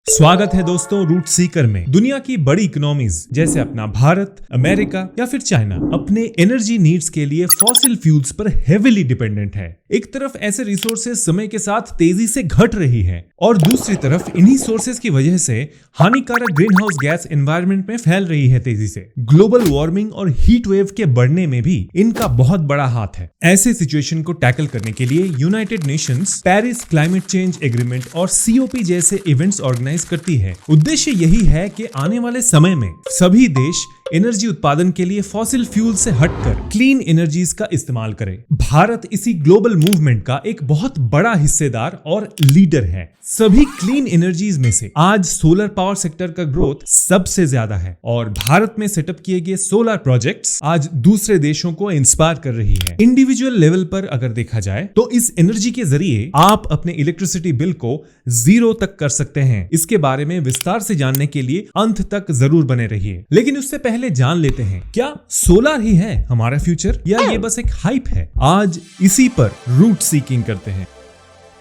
स्वागत है दोस्तों रूट सीकर में। दुनिया की बड़ी इकोनॉमीज जैसे अपना भारत, अमेरिका या फिर चाइना अपने एनर्जी नीड्स के लिए फॉसिल फ्यूल्स पर हेविली डिपेंडेंट है। एक तरफ ऐसे रिसोर्सेज समय के साथ तेजी से घट रही है और दूसरी तरफ इन्हीं सोर्सेज की वजह से हानिकारक ग्रीन हाउस गैस एनवायरनमेंट में फैल रही है तेजी से। ग्लोबल वार्मिंग और हीट वेव के बढ़ने में भी इनका बहुत बड़ा हाथ है। ऐसे सिचुएशन को टैकल करने के लिए United Nations Paris climate change agreement और COP जैसे इवेंट्स ऑर्गेनाइज करती है। उद्देश्य यही है कि आने वाले समय में सभी देश एनर्जी उत्पादन के लिए फॉसिल फ्यूल से हटकर क्लीन एनर्जीज का इस्तेमाल करें। भारत इसी ग्लोबल मूवमेंट का एक बहुत बड़ा हिस्सेदार और लीडर है। सभी क्लीन एनर्जीज में से आज सोलर पावर सेक्टर का ग्रोथ सबसे ज्यादा है और भारत में सेटअप किए गए सोलर प्रोजेक्ट्स आज दूसरे देशों को इंस्पायर कर रही है। इंडिविजुअल लेवल पर अगर देखा जाए तो इस एनर्जी के जरिए आप अपने इलेक्ट्रिसिटी बिल को 0 तक कर सकते हैं। इसके बारे में विस्तार से जानने के लिए अंत तक जरूर बने रहिए। लेकिन उससे पहले जान लेते हैं, क्या सोलर ही है हमारा फ्यूचर या ये बस एक हाइप है? आज इसी पर रूट सीकिंग करते हैं।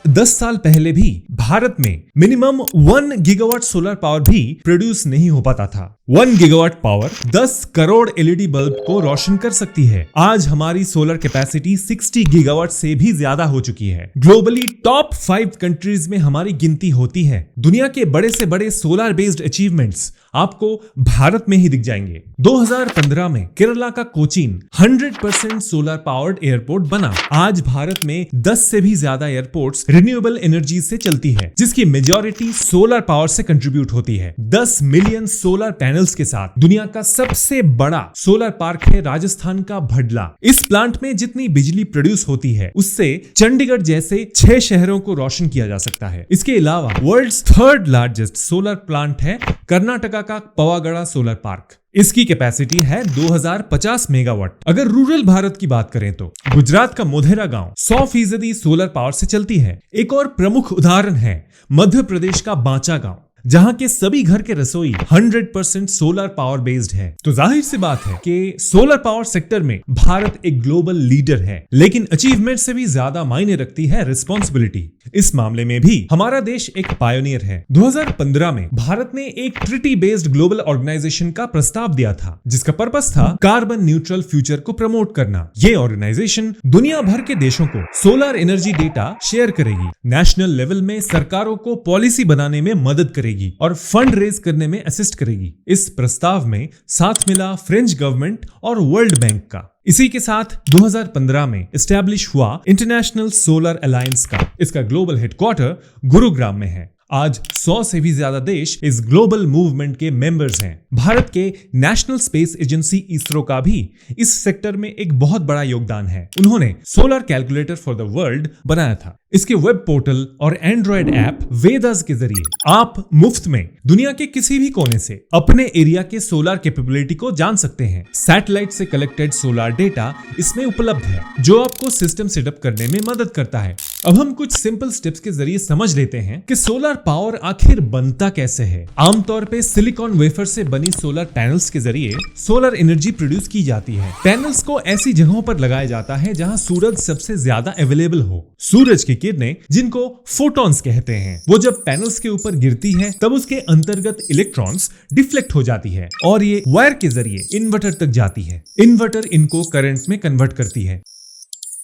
10 साल पहले भी भारत में मिनिमम 1 गीगावाट सोलर पावर भी प्रोड्यूस नहीं हो पाता था। 1 gigawatt power 10 crore LED bulb को रोशन कर सकती है। आज हमारी सोलर कैपेसिटी 60 गीगावाट से भी ज्यादा हो चुकी है। ग्लोबली टॉप 5 कंट्रीज में हमारी गिनती होती है। दुनिया के बड़े से बड़े सोलर बेस्ड अचीवमेंट्स आपको भारत में ही दिख जाएंगे। 2015 में केरला का कोचीन 100% सोलर पावर्ड एयरपोर्ट बना। आज भारत में 10 से भी ज्यादा एयरपोर्ट्स रिन्यूएबल एनर्जी से चलती है, जिसकी मेजॉरिटी सोलर पावर से कंट्रीब्यूट होती है। 10 मिलियन सोलर पैनल्स के साथ दुनिया का सबसे बड़ा सोलर पार्क है राजस्थान का भडला। इस प्लांट में जितनी बिजली प्रोड्यूस होती है उससे चंडीगढ़ जैसे 6 शहरों को रोशन किया जा सकता है। इसके अलावा world's 3rd largest solar plant है कर्नाटका का पवागढ़ सोलर पार्क। इसकी कैपेसिटी है 2050 मेगावाट। अगर रूरल भारत की बात करें तो गुजरात का मोढेरा गांव 100% सोलर पावर से चलती है। एक और प्रमुख उदाहरण है मध्य प्रदेश का बांचा गांव, जहां के सभी घर के रसोई 100% सोलर पावर बेस्ड है। तो जाहिर सी बात है कि सोलर पावर सेक्टर में भारत एक ग्लोबल लीडर है, लेकिन अचीवमेंट से भी ज्यादा मायने रखती है रिस्पॉन्सिबिलिटी। इस मामले में भी हमारा देश एक पायोनियर है। 2015 में भारत ने एक ट्रिटी बेस्ड ग्लोबल ऑर्गेनाइजेशन का प्रस्ताव दिया था, जिसका पर्पस था कार्बन न्यूट्रल फ्यूचर को प्रमोट करना। ये ऑर्गेनाइजेशन दुनिया भर के देशों को सोलर एनर्जी डेटा शेयर करेगी, नेशनल लेवल में सरकारों को पॉलिसी बनाने में मदद करेगी और फंड रेज करने में असिस्ट करेगी। इस प्रस्ताव में साथ मिला फ्रेंच गवर्नमेंट और वर्ल्ड बैंक का। इसी के साथ 2015 में एस्टैब्लिश हुआ इंटरनेशनल सोलर अलायंस का। इसका ग्लोबल हेडक्वार्टर गुरुग्राम में है। आज 100 से भी ज्यादा देश इस ग्लोबल मूवमेंट के मेंबर्स हैं। भारत के नेशनल स्पेस एजेंसी इसरो का भी इस सेक्टर में एक बहुत बड़ा योगदान है। उन्होंने solar calculator for the world बनाया था। इसके वेब पोर्टल और एंड्रॉयड ऐप वेदास के जरिए आप मुफ्त में दुनिया के किसी भी कोने से अपने एरिया के सोलर कैपेबिलिटी को जान सकते हैं। सैटेलाइट से कलेक्टेड सोलर डेटा इसमें उपलब्ध है, जो आपको सिस्टम सेटअप करने में मदद करता है। अब हम कुछ सिंपल स्टेप्स के जरिए समझ लेते हैं कि सोलर पावर आखिर बनता कैसे है। आमतौर पे सिलिकॉन वेफर से बनी सोलर पैनल्स के जरिए सोलर एनर्जी प्रोड्यूस की जाती है। पैनल्स को ऐसी जगहों पर लगाया जाता है जहां सूरज सबसे ज्यादा अवेलेबल हो। सूरज की किरणें, जिनको फोटॉन्स कहते हैं, वो जब पैनल्स के ऊपर गिरती है तब उसके अंतर्गत इलेक्ट्रॉन्स डिफ्लेक्ट हो जाती है और ये वायर के जरिए इन्वर्टर तक जाती है। इन्वर्टर इनको करंट में कन्वर्ट करती है।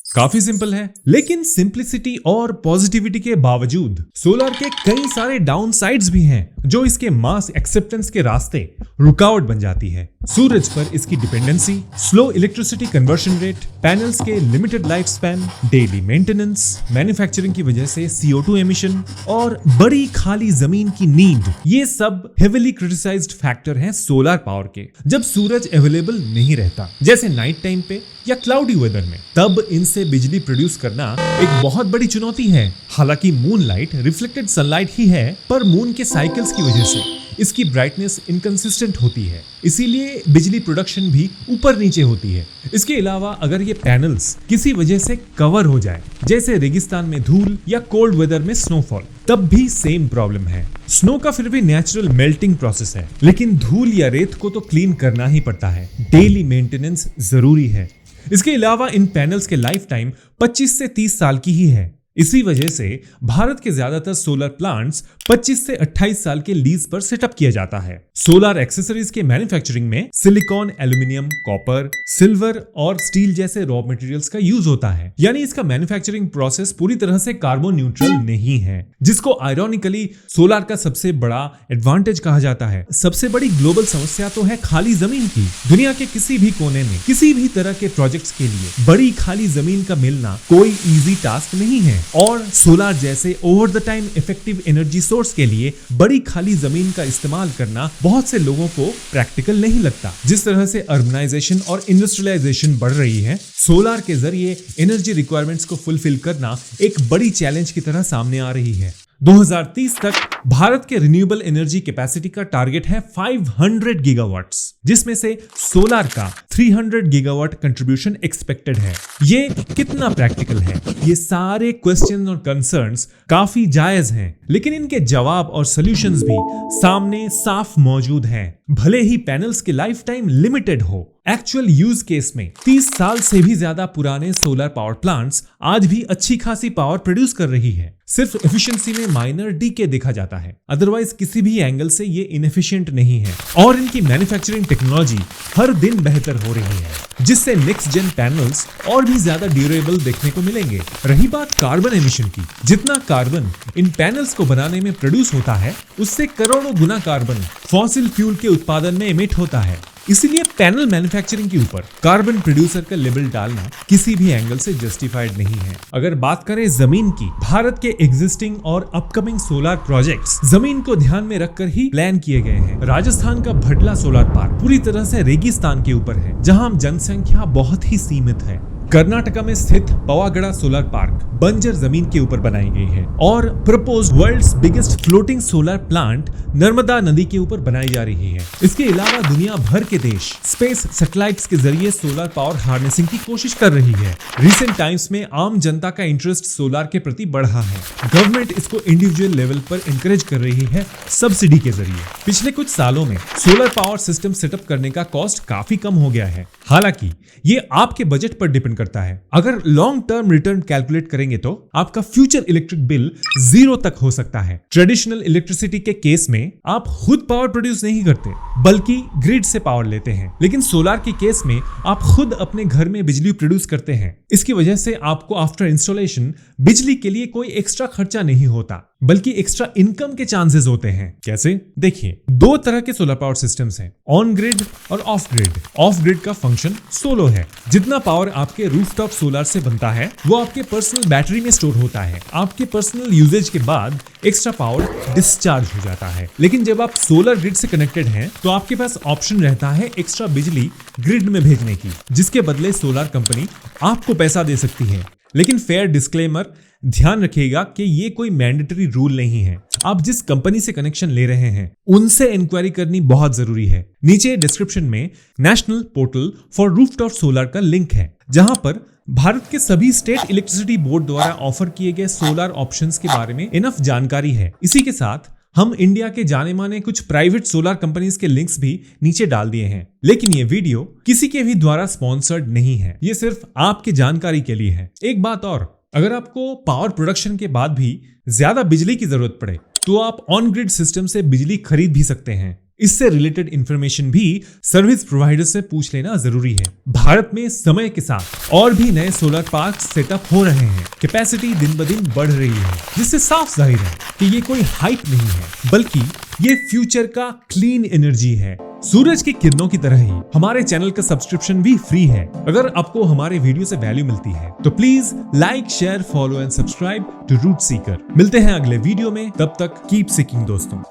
काफी सिंपल है, लेकिन सिंपलिसिटी और पॉजिटिविटी के बावजूद सोलर के कई सारे डाउन साइड्स भी हैं, जो इसके मास एक्सेप्टेंस के रास्ते रुकावट बन जाती है। सूरज पर इसकी dependency, slow electricity conversion rate, panels के limited life span, daily maintenance, manufacturing की वजह से CO2 एमिशन और बड़ी खाली जमीन की नीड, ये सब हेविली क्रिटिसाइज्ड फैक्टर हैं सोलर पावर के। जब सूरज अवेलेबल नहीं रहता, जैसे नाइट टाइम पे या क्लाउडी वेदर में, तब इनसे बिजली प्रोड्यूस करना एक बहुत बड़ी चुनौती है। हालांकि मूनलाइट रिफ्लेक्टेड सनलाइट ही है, पर मून के साइकिल्स की वजह से इसकी ब्राइटनेस इनकंसिस्टेंट होती है, इसीलिए बिजली प्रोडक्शन भी ऊपर नीचे होती है। इसके अलावा अगर ये पैनल्स किसी वजह से कवर हो जाए, जैसे रेगिस्तान में धूल या कोल्ड वेदर में स्नोफॉल, तब भी सेम प्रॉब्लम है। स्नो का फिर भी नेचुरल मेल्टिंग प्रोसेस है, लेकिन धूल या रेत को तो क्लीन करना ही पड़ता है। डेली मेंटेनेंस जरूरी है। इसके अलावा इन पैनल्स के लाइफ टाइम 25 से 30 साल की ही है। इसी वजह से भारत के ज्यादातर सोलर प्लांट्स 25 से 28 साल के लीज पर सेटअप किया जाता है। सोलर एक्सेसरीज के मैन्युफैक्चरिंग में सिलिकॉन, एल्यूमिनियम, कॉपर, सिल्वर और स्टील जैसे रॉ मटेरियल्स का यूज होता है। यानी इसका मैन्युफैक्चरिंग प्रोसेस पूरी तरह से कार्बन न्यूट्रल नहीं है, जिसको आयरॉनिकली सोलर का सबसे बड़ा एडवांटेज कहा जाता है। सबसे बड़ी ग्लोबल समस्या तो है खाली जमीन की। दुनिया के किसी भी कोने में किसी भी तरह के प्रोजेक्ट्स के लिए बड़ी खाली जमीन का मिलना कोई इजी टास्क नहीं है, और सोलर जैसे over the time effective energy source के लिए बड़ी खाली जमीन का इस्तेमाल करना बहुत से लोगों को प्रैक्टिकल नहीं लगता। जिस तरह से अर्बनाइजेशन और इंडस्ट्रियलाइजेशन बढ़ रही है, सोलर के जरिए एनर्जी रिक्वायरमेंट्स को फुलफिल करना एक बड़ी चैलेंज की तरह सामने आ रही है। 2030 तक भारत के रिन्यूएबल एनर्जी कैपेसिटी का टारगेट है 500 गीगावाट्स, जिसमें से सोलर का 300 गीगावाट कंट्रीब्यूशन एक्सपेक्टेड है। ये कितना प्रैक्टिकल है? ये सारे क्वेश्चन और कंसर्न्स काफी जायज हैं, लेकिन इनके जवाब और सॉल्यूशंस भी सामने साफ मौजूद हैं। भले ही पैनल्स की लाइफ टाइम लिमिटेड हो, एक्चुअल यूज केस में 30 साल से भी ज्यादा पुराने सोलर पावर प्लांट्स आज भी अच्छी खासी पावर प्रोड्यूस कर रही है। सिर्फ एफिशिएंसी में माइनर डीके देखा जाता है, अदरवाइज किसी भी एंगल से ये इनएफिशिएंट नहीं है। और इनकी मैन्युफैक्चरिंग टेक्नोलॉजी हर दिन बेहतर हो रही है, जिससे नेक्स्ट जेन पैनल्स और भी ज्यादा ड्यूरेबल देखने को मिलेंगे। रही बात कार्बन एमिशन की, जितना कार्बन इन पैनल्स को बनाने में प्रोड्यूस होता है, उससे करोड़ों गुना कार्बन फॉसिल फ्यूल के उत्पादन में एमिट होता है। इसीलिए पैनल मैन्युफैक्चरिंग के ऊपर कार्बन प्रोड्यूसर का लेबल डालना किसी भी एंगल से जस्टिफाइड नहीं है। अगर बात करें जमीन की, भारत के एग्जिस्टिंग और अपकमिंग सोलर प्रोजेक्ट्स जमीन को ध्यान में रखकर ही प्लान किए गए हैं। राजस्थान का भटला सोलर पार्क पूरी तरह से रेगिस्तान के ऊपर है, जहां जनसंख्या बहुत ही सीमित है। कर्नाटका में स्थित पवागढ़ सोलर पार्क बंजर जमीन के ऊपर बनाई गई है, और proposed world's biggest floating solar plant Narmada नदी के ऊपर बनाई जा रही है। इसके अलावा दुनिया भर के देश स्पेस सैटेलाइट्स के जरिए सोलर पावर हार्नेसिंग की कोशिश कर रही है। रिसेंट टाइम्स में आम जनता का इंटरेस्ट सोलर के प्रति बढ़ा है। गवर्नमेंट इसको इंडिविजुअल लेवल पर इंकरेज कर रही है सब्सिडी के जरिए। पिछले कुछ सालों में सोलर पावर सिस्टम सेटअप करने का कॉस्ट काफी कम हो गया है। हालांकि ये आपके बजट पर डिपेंड करता है। अगर लॉन्ग टर्म रिटर्न कैलकुलेट करेंगे तो आपका फ्यूचर इलेक्ट्रिक बिल 0 तक हो सकता है। ट्रेडिशनल इलेक्ट्रिसिटी के केस में आप खुद पावर प्रोड्यूस नहीं करते, बल्कि ग्रिड से पावर लेते हैं, लेकिन सोलर के केस में आप खुद अपने घर में बिजली प्रोड्यूस करते हैं। इसकी वजह से आपको आफ्टर इंस्टॉलेशन बिजली के लिए कोई एक्स्ट्रा खर्चा नहीं होता, बल्कि एक्स्ट्रा इनकम के चांसेस होते हैं। कैसे? देखिए, 2 तरह के सोलर पावर सिस्टम्स हैं, ऑन ग्रिड और ऑफ ग्रिड। ऑफ ग्रिड का फंक्शन सोलो है। जितना पावर आपके रूफटॉप सोलर से बनता है, वो आपके पर्सनल बैटरी में स्टोर होता है। आपके पर्सनल यूजेज के बाद एक्स्ट्रा पावर डिस्चार्ज हो जाता है। लेकिन जब आप सोलर ग्रिड से कनेक्टेड हैं, तो आपके पास ऑप्शन रहता है एक्स्ट्रा बिजली ग्रिड में भेजने की, जिसके बदले सोलर कंपनी आपको पैसा दे सकती है। लेकिन फेयर डिस्क्लेमर, ध्यान रखिएगा कि ये कोई मैंडेटरी रूल नहीं है। आप जिस कंपनी से कनेक्शन ले रहे हैं, उनसे इंक्वायरी करनी बहुत जरूरी है। नीचे डिस्क्रिप्शन में national portal for rooftop solar का लिंक है, जहां पर भारत के सभी स्टेट इलेक्ट्रिसिटी बोर्ड द्वारा ऑफर किए गए सोलर ऑप्शंस के बारे में इनफ जानकारी है। इसी के साथ हम इंडिया के जाने माने कुछ प्राइवेट सोलर कंपनीज के लिंक्स भी नीचे डाल दिए हैं। लेकिन ये वीडियो किसी के भी द्वारा स्पॉन्सर्ड नहीं है, ये सिर्फ आपकी जानकारी के लिए है। एक बात और, अगर आपको पावर प्रोडक्शन के बाद भी ज्यादा बिजली की जरूरत पड़े, तो आप ऑन ग्रिड सिस्टम से बिजली खरीद भी सकते हैं। इससे रिलेटेड इंफॉर्मेशन भी सर्विस प्रोवाइडर से पूछ लेना जरूरी है। भारत में समय के साथ और भी नए सोलर पार्क सेटअप हो रहे हैं। कैपेसिटी दिन ब दिन बढ़ रही है, जिससे साफ जाहिर है कि ये कोई हाइप नहीं है, बल्कि ये फ्यूचर का क्लीन एनर्जी है। सूरज की किरणों की तरह ही हमारे चैनल का सब्सक्रिप्शन भी फ्री है। अगर आपको हमारे वीडियो से वैल्यू मिलती है तो please like, share, follow and subscribe to Root Seeker. मिलते हैं अगले वीडियो में, तब तक कीप सीकिंग दोस्तों।